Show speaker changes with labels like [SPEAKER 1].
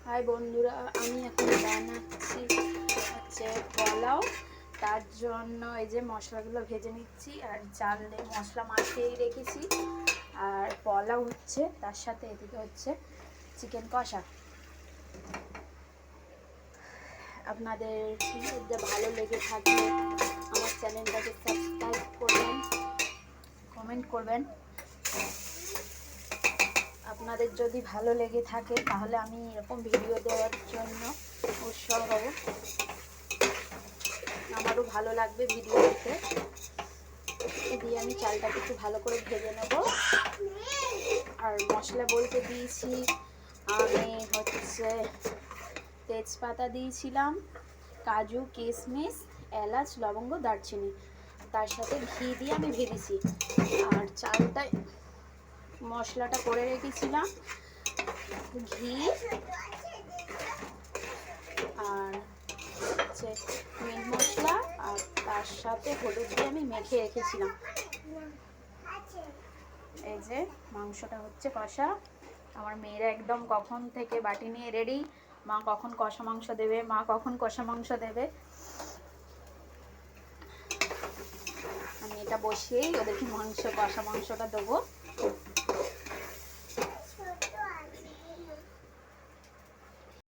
[SPEAKER 1] High বন্ধুরা, আমি এখন বানাচ্ছি পোলাও। তার জন্য এই যে মশলাগুলো ভেজে নিচ্ছি, আর চাল দিয়ে মশলা মাখিয়েই রেখেছি। আর পোলাও হচ্ছে, তার সাথে এদিকে হচ্ছে চিকেন কষা। আপনাদের যদি ভালো লেগে থাকে আমার চ্যানেলটাকে সাবস্ক্রাইব করবেন, কমেন্ট করবেন। আপনাদের যদি ভালো লেগে থাকে তাহলে আমি এরকম ভিডিও দেওয়ার জন্য উৎসাহ হব, আমারও ভালো লাগবে ভিডিও দেখতে। দিয়ে আমি চালটাকে একটু ভালো করে ভেজে নেব। আর মশলা বলতে দিয়েছি আমি হচ্ছে তেজপাতা দিয়েছিলাম, কাজু, কিশমিশ, এলাচ, লবঙ্গ, দারচিনি, তার সাথে ঘি দিয়ে আমি ভেজেছি। আর চালটায় মশলাটা করে রেখেছিলাম, ঘি আর হচ্ছে মিট মশলা, আর তার সাথে হলুদ দিয়ে আমি মেখে রেখেছিলাম। এই যে মাংসটা হচ্ছে কষা। আমার মেয়েরা একদম কখন থেকে বাটি নিয়ে রেডি, মা কখন কষা মাংস দেবে, মা কখন কষা মাংস দেবে। আমি এটা বসিয়েই ওদেরকে কষা মাংসটা দেবো।